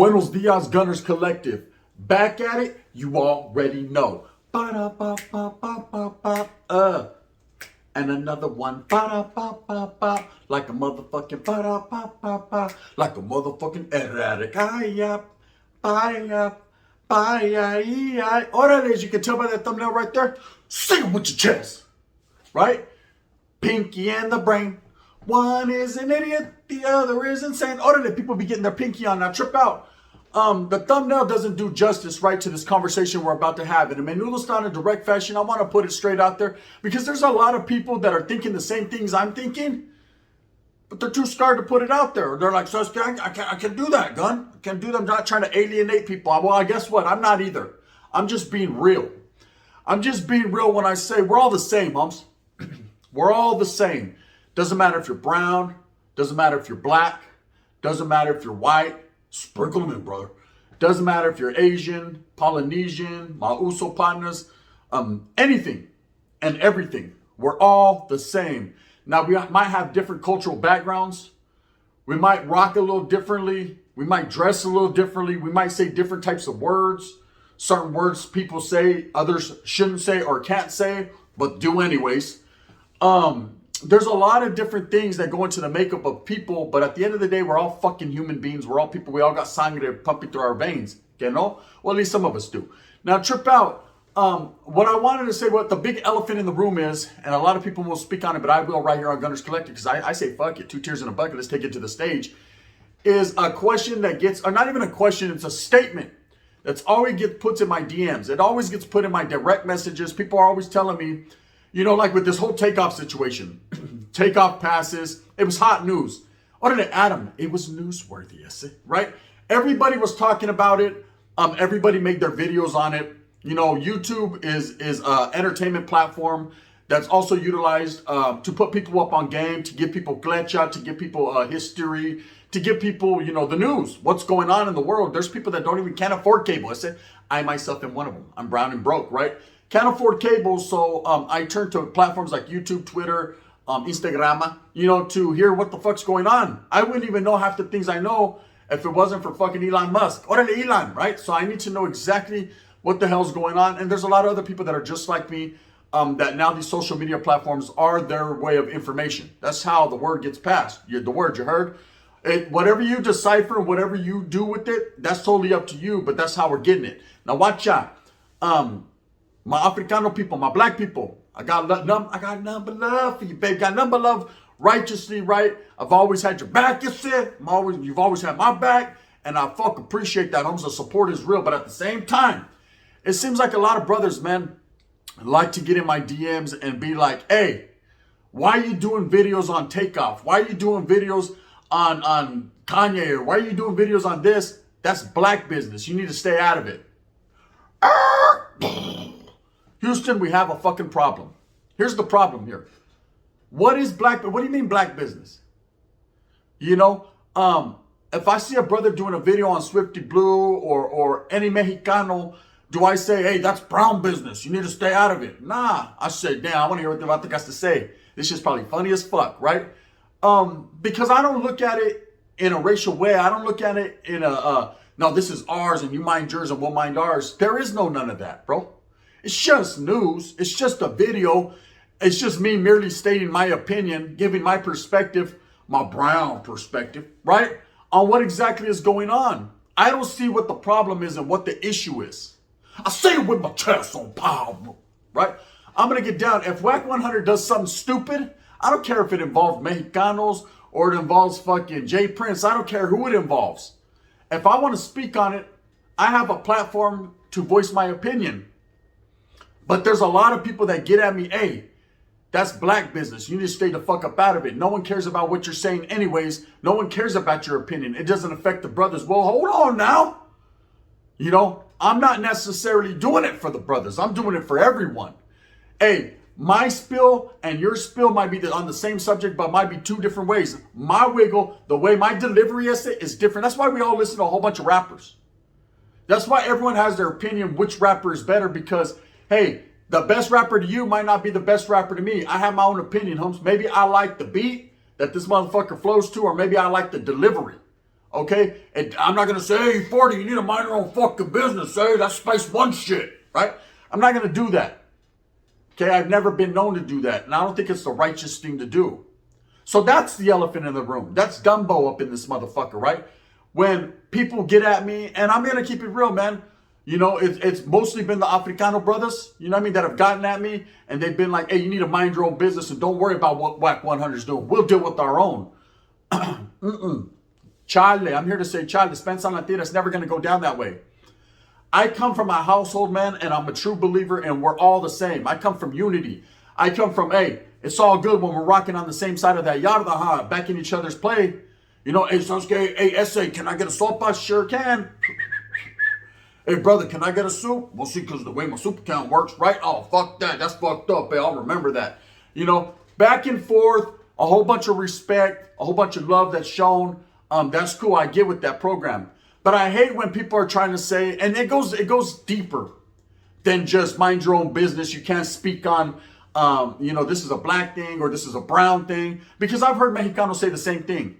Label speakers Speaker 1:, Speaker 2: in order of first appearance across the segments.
Speaker 1: Buenos Dias Gunners Collective. Back at it, you already know. Ba-da-ba-ba-ba-ba-ba. And another one. Ba-da-ba-ba-ba. Like a motherfucking ba-da-ba-ba-ba. Like a motherfucking erratic. Ay-yap. Bye-yap. Bye-yap. Orale, as you can tell by that thumbnail right there, sing it with your chest. Right? Pinky and the brain. One is an idiot, the other is insane. Orale, people be getting their pinky on. Now trip out. The thumbnail doesn't do justice, right, to this conversation we're about to have. In a Menudo in direct fashion, I want to put it straight out there because there's a lot of people that are thinking the same things I'm thinking, but they're too scared to put it out there. They're like, so I can't do that, Gun. I can't do that. I'm not trying to alienate people. Well, I guess what? I'm not either. I'm just being real. I'm just being real when I say we're all the same, humps. We're all the same. Doesn't matter if you're brown. Doesn't matter if you're black. Doesn't matter if you're white. Sprinkle them in, brother. Doesn't matter if you're Asian, Polynesian, Mauso partners, anything and everything. We're all the same. Now, we might have different cultural backgrounds. We might rock a little differently. We might dress a little differently. We might say different types of words. Certain words people say, others shouldn't say or can't say, but do anyways. There's a lot of different things that go into the makeup of people, but at the end of the day, we're all fucking human beings. We're all people. We all got sangre pumping through our veins. You know? Well, at least some of us do. Now, trip out. What I wanted to say, what the big elephant in the room is, and a lot of people will speak on it, but I will right here on Gunners Collective, because I say, fuck it, 2 tears in a bucket, let's take it to the stage, is a question that gets, or not even a question, it's a statement that's always gets put in my DMs. It always gets put in my direct messages. People are always telling me, you know, like with this whole takeoff situation, takeoff passes, it was hot news. What did it, Adam? It was newsworthy, right? Everybody was talking about it. Everybody made their videos on it. You know, YouTube is an entertainment platform that's also utilized to put people up on game, to give people glitcha, to give people history, to give people, you know, the news, what's going on in the world. There's people that can't afford cable. I myself am one of them. I'm brown and broke, right? Can't afford cable, so I turn to platforms like YouTube, Twitter, Instagram, you know, to hear what the fuck's going on. I wouldn't even know half the things I know if it wasn't for fucking Elon Musk. Orale, Elon, right? So I need to know exactly what the hell's going on. And there's a lot of other people that are just like me, that now these social media platforms are their way of information. That's how the word gets passed. The word, you heard? Whatever you decipher, whatever you do with it, that's totally up to you, but that's how we're getting it. Now watch out. My Africano people, my black people, I got number love for you, babe. Got number love righteously, right? I've always had your back, you've always had my back, and I fuck appreciate that. The support is real, but at the same time, it seems like a lot of brothers, man, like to get in my DMs and be like, hey, why are you doing videos on Takeoff? Why are you doing videos on Kanye? Or why are you doing videos on this? That's black business. You need to stay out of it. Houston, we have a fucking problem. Here's the problem here. What do you mean black business? You know, if I see a brother doing a video on Swifty Blue or any Mexicano, do I say, hey, that's brown business, you need to stay out of it? Nah, I say, damn, I want to hear what the Vato has to say. This shit's probably funny as fuck, right? Because I don't look at it in a racial way. I don't look at it in no, this is ours and you mind yours and we'll mind ours. There is none of that, bro. It's just news. It's just a video. It's just me merely stating my opinion, giving my perspective, my brown perspective, right? On what exactly is going on. I don't see what the problem is and what the issue is. I say it with my chest on power, right? I'm going to get down. If Whack 100 does something stupid, I don't care if it involves Mexicanos or it involves fucking Jay Prince. I don't care who it involves. If I want to speak on it, I have a platform to voice my opinion. But there's a lot of people that get at me, hey, that's black business. You need to stay the fuck up out of it. No one cares about what you're saying anyways. No one cares about your opinion. It doesn't affect the brothers. Well, hold on now. You know, I'm not necessarily doing it for the brothers. I'm doing it for everyone. Hey, my spill and your spill might be on the same subject, but might be 2 different ways. My wiggle, the way my delivery is different. That's why we all listen to a whole bunch of rappers. That's why everyone has their opinion which rapper is better, because hey, the best rapper to you might not be the best rapper to me. I have my own opinion, homes. Maybe I like the beat that this motherfucker flows to, or maybe I like the delivery Okay? And I'm not going to say, hey, 40, you need to mind your own fucking business. Hey, that's space one shit. Right? I'm not going to do that. Okay? I've never been known to do that. And I don't think it's the righteous thing to do. So that's the elephant in the room. That's Dumbo up in this motherfucker, right? When people get at me, and I'm going to keep it real, man. You know, it's mostly been the Africano brothers, you know what I mean, that have gotten at me. And they've been like, hey, you need to mind your own business and don't worry about what Whack 100's doing. We'll deal with our own. Charlie, I'm here to say, Charlie, Spence on Latina, it's never going to go down that way. I come from a household, man, and I'm a true believer, and we're all the same. I come from unity. I come from, hey, it's all good when we're rocking on the same side of that yarda, huh? Backing each other's play. You know, hey, Sasuke, hey, Essay, can I get a sopa? Sure can. Hey, brother, can I get a soup? Well, see, because the way my soup account works, right? Oh, fuck that. That's fucked up. Hey, I'll remember that. You know, back and forth, a whole bunch of respect, a whole bunch of love that's shown. That's cool. I get with that program. But I hate when people are trying to say, and it goes deeper than just mind your own business. You can't speak on, you know, this is a black thing or this is a brown thing. Because I've heard Mexicanos say the same thing.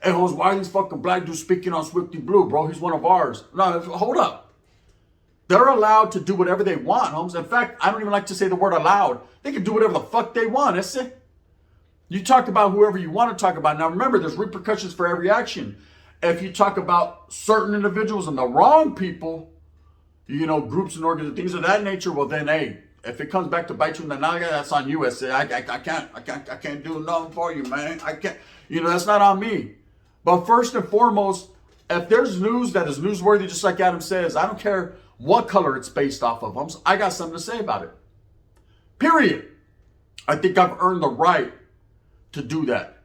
Speaker 1: Hey, Holmes, why are these fucking black dudes speaking on Swifty Blue, bro? He's one of ours. No, hold up. They're allowed to do whatever they want, Holmes. In fact, I don't even like to say the word allowed. They can do whatever the fuck they want. That's it. You talk about whoever you want to talk about. Now, remember, there's repercussions for every action. If you talk about certain individuals and the wrong people, you know, groups and organizations, things of that nature, well, then, hey, if it comes back to bite you in the naga, that's on you. I can't do nothing for you, man. I can't. You know, that's not on me. But first and foremost, if there's news that is newsworthy, just like Adam says, I don't care what color it's based off of. I got something to say about it. Period. I think I've earned the right to do that.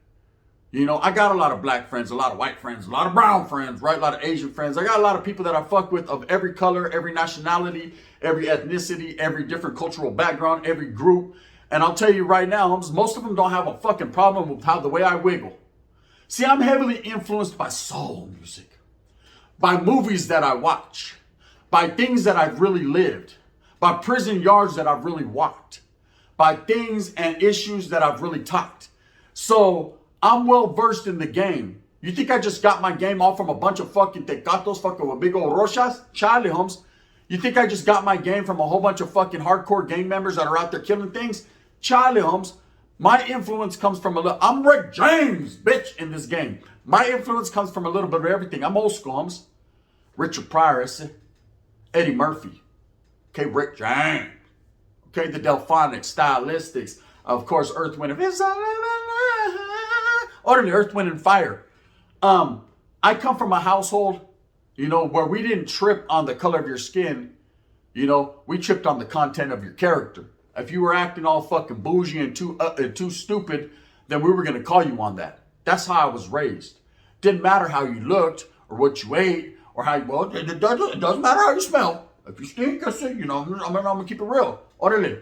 Speaker 1: You know, I got a lot of black friends, a lot of white friends, a lot of brown friends, right? A lot of Asian friends. I got a lot of people that I fuck with of every color, every nationality, every ethnicity, every different cultural background, every group. And I'll tell you right now, most of them don't have a fucking problem with the way I wiggle. See, I'm heavily influenced by soul music, by movies that I watch, by things that I've really lived, by prison yards that I've really walked, by things and issues that I've really talked. So I'm well versed in the game. You think I just got my game all from a bunch of fucking tecatos, fucking with big old rochas? Charlie, Holmes. You think I just got my game from a whole bunch of fucking hardcore gang members that are out there killing things? Charlie, Holmes. My influence comes from a little, I'm Rick James, bitch, in this game. My influence comes from a little bit of everything. I'm old school, Holmes. Richard Pryor, Eddie Murphy. Okay, Rick James. Okay, the Delphonics, Stylistics. Of course, Earth, Wind, and Orderly, Earth, Wind, and Fire. I come from a household, you know, where we didn't trip on the color of your skin. You know, we tripped on the content of your character. If you were acting all fucking bougie and too stupid, then we were going to call you on that. That's how I was raised. Didn't matter how you looked or what you ate or how you, well, it doesn't matter how you smell. If you stink, I say, you know, I'm going to keep it real. Orderly.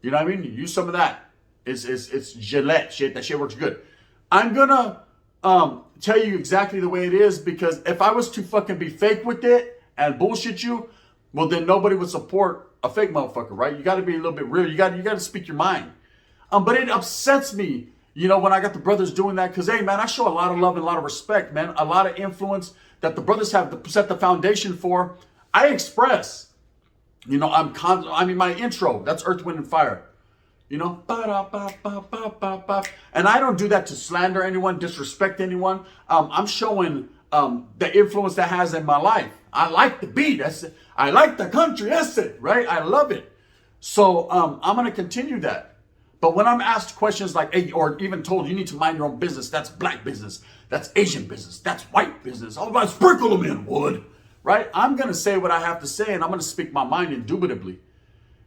Speaker 1: You know what I mean? Use some of that. It's Gillette shit. That shit works good. I'm going to tell you exactly the way it is, because if I was to fucking be fake with it and bullshit you, well, then nobody would support a fake motherfucker, right? You got to be a little bit real. You got to speak your mind. But it upsets me, you know, when I got the brothers doing that, because, hey, man, I show a lot of love and a lot of respect, man. A lot of influence that the brothers have to set the foundation for. I express, you know, my intro, that's Earth, Wind, and Fire. You know, and I don't do that to slander anyone, disrespect anyone. I'm showing the influence that has in my life. I like the beat. That's it. I like the country. That's it, right? I love it. So I'm going to continue that. But when I'm asked questions like, hey, or even told you need to mind your own business, that's black business, that's Asian business, that's white business. Oh, I sprinkle them in wood, right? I'm going to say what I have to say, and I'm going to speak my mind indubitably.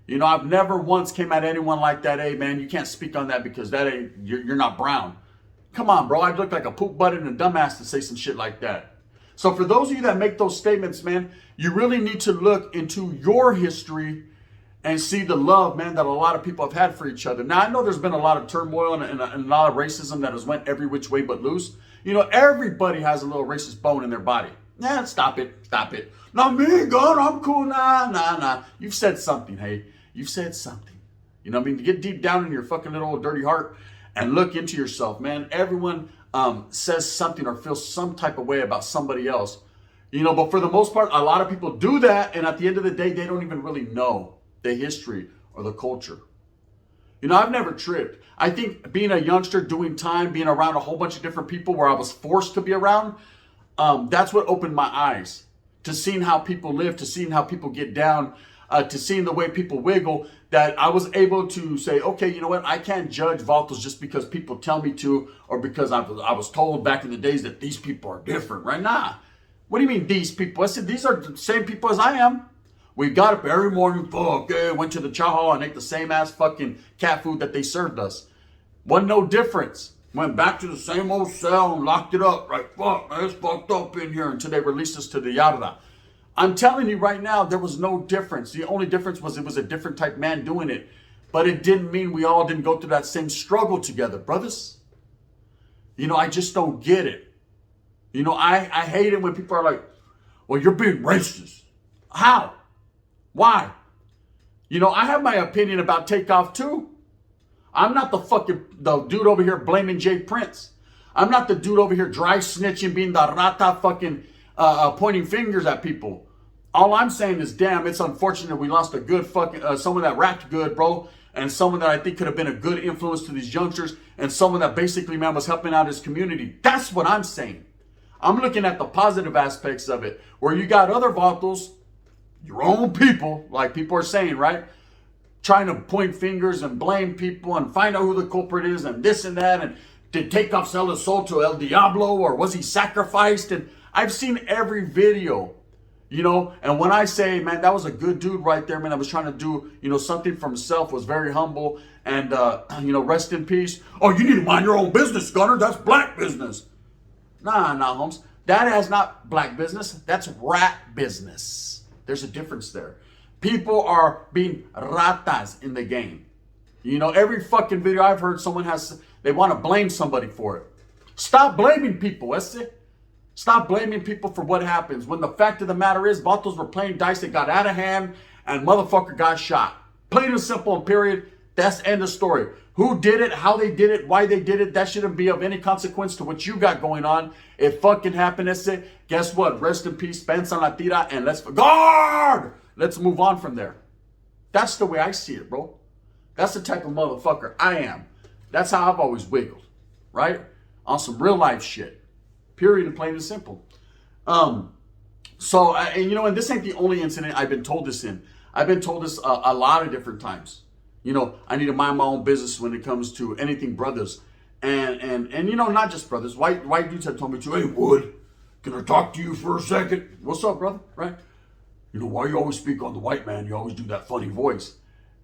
Speaker 1: You know, I've never once came at anyone like that. Hey, man, you can't speak on that because that ain't, you're not brown. Come on, bro. I'd look like a poop button and a dumbass to say some shit like that. So for those of you that make those statements, man, you really need to look into your history and see the love, man, that a lot of people have had for each other. Now, I know there's been a lot of turmoil and a lot of racism that has went every which way but loose. You know, everybody has a little racist bone in their body. Nah, stop it. Stop it. Not me, God, I'm cool. Nah. You've said something, hey. You've said something. You know what I mean? To get deep down in your fucking little old dirty heart and look into yourself, man. Everyone, says something or feels some type of way about somebody else. But for the most part, a lot of people do that. And at the end of the day, they don't even really know the history or the culture. I've never tripped. I think being a youngster, doing time, being around a whole bunch of different people where I was forced to be around, that's what opened my eyes to seeing how people live, to seeing how people get down, to seeing the way people wiggle, that I was able to say, okay, you know what? I can't judge Vatos just because people tell me to, or because I was told back in the days that these people are different, right? Nah. What do you mean these people? I said, these are the same people as I am. We got up every morning, went to the chow hall and ate the same ass fucking cat food that they served us. Wasn't no difference. Went back to the same old cell and locked it up. Right, fuck, man, it's fucked up in here until they released us to the yada. I'm telling you right now, there was no difference. The only difference was it was a different type man doing it. But it didn't mean we all didn't go through that same struggle together, brothers. I just don't get it. I hate it when people are like, well, you're being racist. How? Why? I have my opinion about Takeoff too. I'm not the dude over here blaming Jay Prince. I'm not the dude over here dry snitching, being the rata fucking pointing fingers at people. All I'm saying is, damn, it's unfortunate we lost a good fucking, someone that rapped good, bro. And someone that I think could have been a good influence to these youngsters. And someone that basically, man, was helping out his community. That's what I'm saying. I'm looking at the positive aspects of it. Where you got other Vatos, your own people, like people are saying, right? Trying to point fingers and blame people and find out who the culprit is and this and that. And did Takeoff sell his soul to El Diablo, or was he sacrificed? And I've seen every video, and when I say, man, that was a good dude right there, man, I was trying to do, something for himself, was very humble, and, rest in peace. Oh, you need to mind your own business, Gunner. That's black business. Nah, Holmes. That is not black business. That's rat business. There's a difference there. People are being ratas in the game. Every fucking video I've heard, they want to blame somebody for it. Stop blaming people, Stop blaming people for what happens. When the fact of the matter is, Vatos were playing dice, that got out of hand, and motherfucker got shot. Plain and simple, and period. That's end of story. Who did it, how they did it, why they did it, that shouldn't be of any consequence to what you got going on. It fucking happened, Guess what? Rest in peace, Spence on la tira, and let's move on from there. That's the way I see it, bro. That's the type of motherfucker I am. That's how I've always wiggled, right? On some real life shit. Period, and plain and simple. And this ain't the only incident I've been told this in. I've been told this a lot of different times. I need to mind my own business when it comes to anything brothers. And not just brothers. White dudes have told me to, hey, Wood, can I talk to you for a second? What's up, brother? Right? Why you always speak on the white man? You always do that funny voice.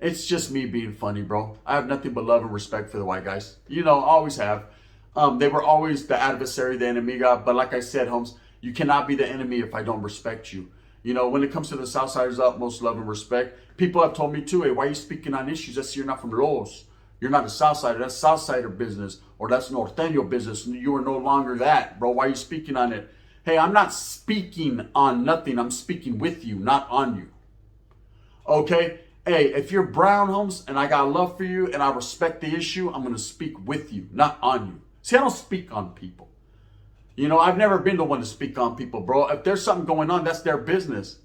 Speaker 1: It's just me being funny, bro. I have nothing but love and respect for the white guys. Always have. They were always the adversary, the enemiga. But like I said, Holmes, you cannot be the enemy if I don't respect you. When it comes to the Southsiders, utmost love and respect. People have told me too, hey, why are you speaking on issues? That's you're not from Los. You're not a Southsider. That's Southsider business. Or that's Norteño business. You are no longer that, bro. Why are you speaking on it? Hey, I'm not speaking on nothing. I'm speaking with you, not on you. Okay? Hey, if you're brown, Holmes, and I got love for you and I respect the issue, I'm going to speak with you, not on you. See, I don't speak on people. I've never been the one to speak on people, bro. If there's something going on, that's their business.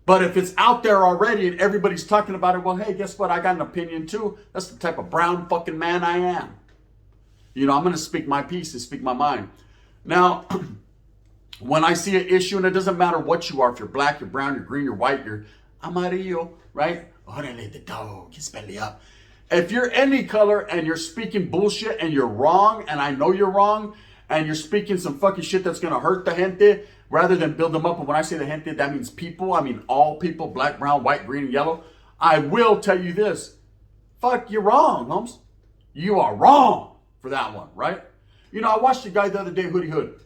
Speaker 1: But if it's out there already and everybody's talking about it, well, hey, guess what? I got an opinion too. That's the type of brown fucking man I am. I'm going to speak my piece and speak my mind. Now, when I see an issue, and it doesn't matter what you are, if you're black, you're brown, you're green, you're white, you're amarillo, right? Orale the dog, his belly up. If you're any color and you're speaking bullshit and you're wrong, and I know you're wrong, and you're speaking some fucking shit that's going to hurt the gente rather than build them up. And when I say the gente, that means people. I mean all people, black, brown, white, green, and yellow. I will tell you this. Fuck, you're wrong, Holmes. You are wrong for that one, right? I watched a guy the other day, Hoodie Hood.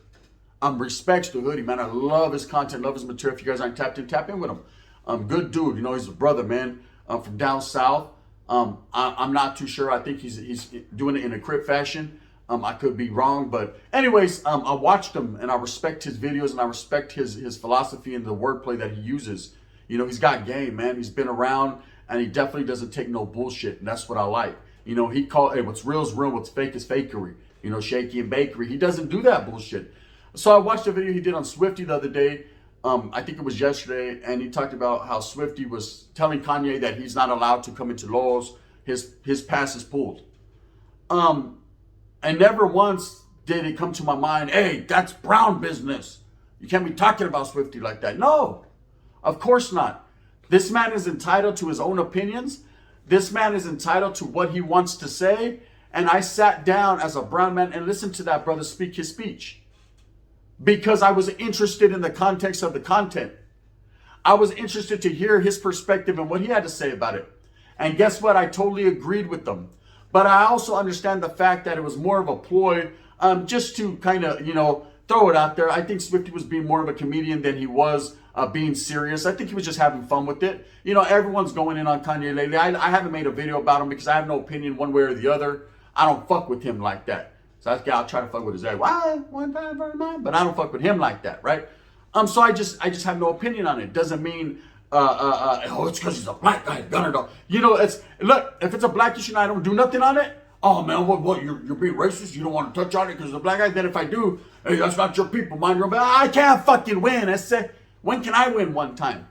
Speaker 1: Respects to Hoodie, man. I love his content, love his material. If you guys aren't tapped in, tap in with him. Good dude. He's a brother, man, from down south. I'm not too sure. I think he's doing it in a crip fashion. I could be wrong, but anyways, I watched him and I respect his videos and I respect his philosophy and the wordplay that he uses. He's got game, man. He's been around and he definitely doesn't take no bullshit, and that's what I like. He called, hey, what's real is real, what's fake is fakery. You know, Shaky and Bakery. He doesn't do that bullshit. So I watched a video he did on Swifty the other day. I think it was yesterday, and he talked about how Swifty was telling Kanye that he's not allowed to come into Lowe's. His pass is pulled. And never once did it come to my mind, hey, that's Brown business. You can't be talking about Swifty like that. No, of course not. This man is entitled to his own opinions. This man is entitled to what he wants to say. And I sat down as a brown man and listened to that brother speak his speech, because I was interested in the context of the content. I was interested to hear his perspective and what he had to say about it. And guess what? I totally agreed with them. But I also understand the fact that it was more of a ploy, just to kind of, throw it out there. I think Swifty was being more of a comedian than he was being serious. I think he was just having fun with it. Everyone's going in on Kanye lately. I haven't made a video about him because I have no opinion one way or the other. I don't fuck with him like that. So I'll try to fuck with his egg. Why? One time for mine. But I don't fuck with him like that, right? So I just have no opinion on it. Doesn't mean it's because he's a black guy, gunner dog. Look, if it's a black issue and I don't do nothing on it, oh man, what you're being racist? You don't want to touch on it because it's a black guy? Then if I do, hey, that's not your people, mind your own. I can't fucking win. I said, when can I win one time?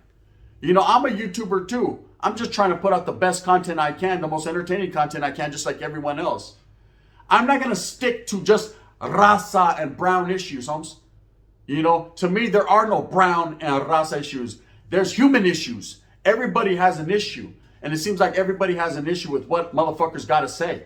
Speaker 1: I'm a YouTuber too. I'm just trying to put out the best content I can, the most entertaining content I can, just like everyone else. I'm not going to stick to just raza and brown issues, homes. To me, there are no brown and raza issues. There's human issues. Everybody has an issue. And it seems like everybody has an issue with what motherfuckers got to say.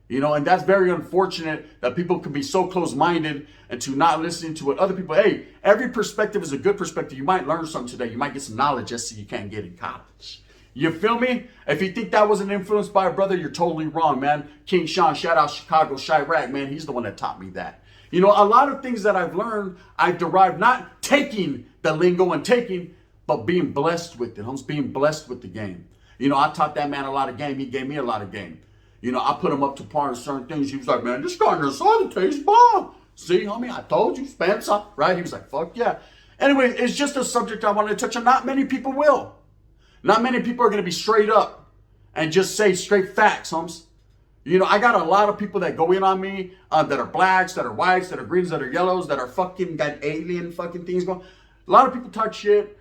Speaker 1: And that's very unfortunate that people can be so close-minded and to not listening to what other people, hey, every perspective is a good perspective. You might learn something today. You might get some knowledge just so you can't get in college. You feel me? If you think that wasn't influenced by a brother, you're totally wrong, man. King Sean, shout out Chicago, Chirac, man. He's the one that taught me that. A lot of things that I've learned, I've derived not taking the lingo and but being blessed with it. I'm being blessed with the game. I taught that man a lot of game. He gave me a lot of game. I put him up to par in certain things. He was like, man, this carne asada tastes bomb. See, homie, I told you, Spencer, right? He was like, fuck yeah. Anyway, it's just a subject I wanted to touch on. Not many people will. Not many people are going to be straight up and just say straight facts, homes. I got a lot of people that go in on me that are blacks, that are whites, that are greens, that are yellows, that are fucking got alien fucking things going. A lot of people talk shit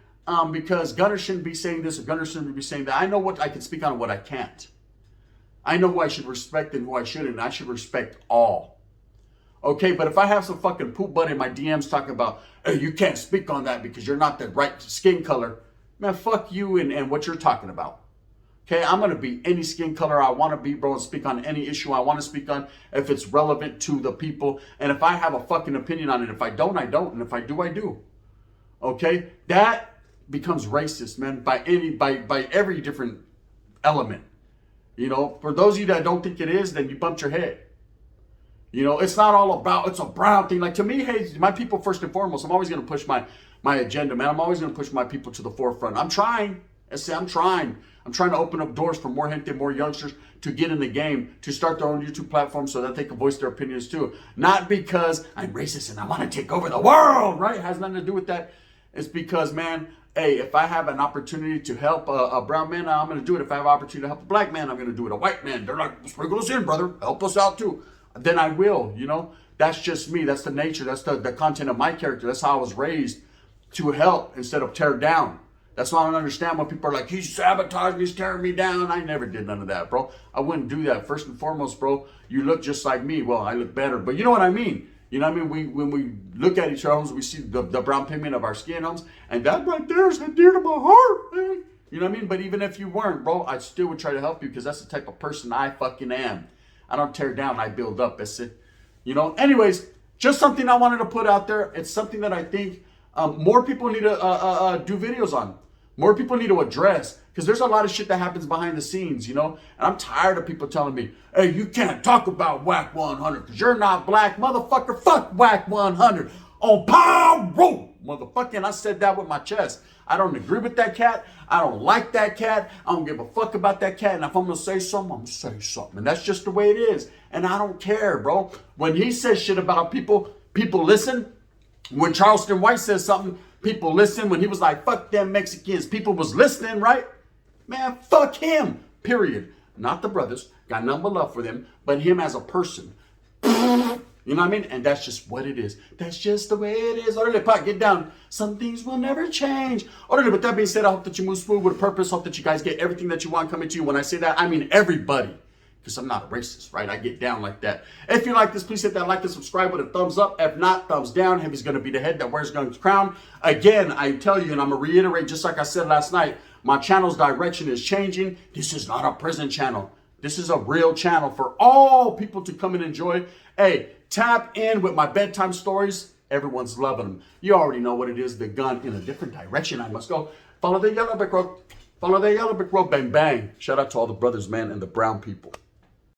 Speaker 1: because Gunner shouldn't be saying this or Gunner shouldn't be saying that. I know what I can speak on and what I can't. I know who I should respect and who I shouldn't. And I should respect all. Okay, but if I have some fucking poop butt in my DMs talking about, hey, you can't speak on that because you're not the right skin color, man, fuck you and what you're talking about. Okay, I'm going to be any skin color I want to be, bro, and speak on any issue I want to speak on if it's relevant to the people. And if I have a fucking opinion on it, if I don't, I don't. And if I do, I do. Okay, that becomes racist, man, by every different element. For those of you that don't think it is, then you bumped your head. It's not all about, it's a brown thing. Like to me, hey, my people first and foremost, I'm always going to push my agenda, man. I'm always going to push my people to the forefront. I'm trying. I'm trying to open up doors for more gente, more youngsters to get in the game, to start their own YouTube platform so that they can voice their opinions too. Not because I'm racist and I want to take over the world, right? It has nothing to do with that. It's because, man, hey, if I have an opportunity to help a brown man, I'm going to do it. If I have an opportunity to help a black man, I'm going to do it. A white man, they're like, sprinkle us in, brother. Help us out too. Then I will, That's just me. That's the nature. That's the content of my character. That's how I was raised, to help instead of tear down. That's why I don't understand when people are like, he's sabotaging me, he's tearing me down. I never did none of that, bro. I wouldn't do that. First and foremost, bro, you look just like me. Well, I look better, but you know what I mean? When we look at each other, we see the brown pigment of our skin, and that right there is the dear to my heart, man. You know what I mean? But even if you weren't, bro, I still would try to help you because that's the type of person I fucking am. I don't tear down, I build up. That's it. Anyways, just something I wanted to put out there. It's something that I think more people need to do videos on. More people need to address, because there's a lot of shit that happens behind the scenes, And I'm tired of people telling me, hey, you can't talk about Whack 100 because you're not black. Motherfucker, fuck Whack 100 on Power, motherfucker. I said that with my chest. I don't agree with that cat. I don't like that cat. I don't give a fuck about that cat. And if I'm going to say something, I'm going to say something. And that's just the way it is. And I don't care, bro. When he says shit about people listen. When Charleston White says something, people listen. When he was like, fuck them Mexicans, people was listening, right? Man, fuck him, period. Not the brothers. Got nothing but love for them. But him as a person. You know what I mean? And that's just what it is. That's just the way it is. Orale, pa, get down. Some things will never change. Orale, with that being said, I hope that you move smooth with a purpose. Hope that you guys get everything that you want coming to you. When I say that, I mean everybody. Because I'm not a racist, right? I get down like that. If you like this, please hit that like and subscribe with a thumbs up. If not, thumbs down. Heavy's going to be the head that wears Gun's crown. Again, I tell you, and I'm going to reiterate, just like I said last night, my channel's direction is changing. This is not a prison channel. This is a real channel for all people to come and enjoy. Hey, tap in with my bedtime stories. Everyone's loving them. You already know what it is. The gun in a different direction. I must go. Follow the yellow brick road. Follow the yellow brick road. Bang, bang. Shout out to all the brothers, man, and the brown people.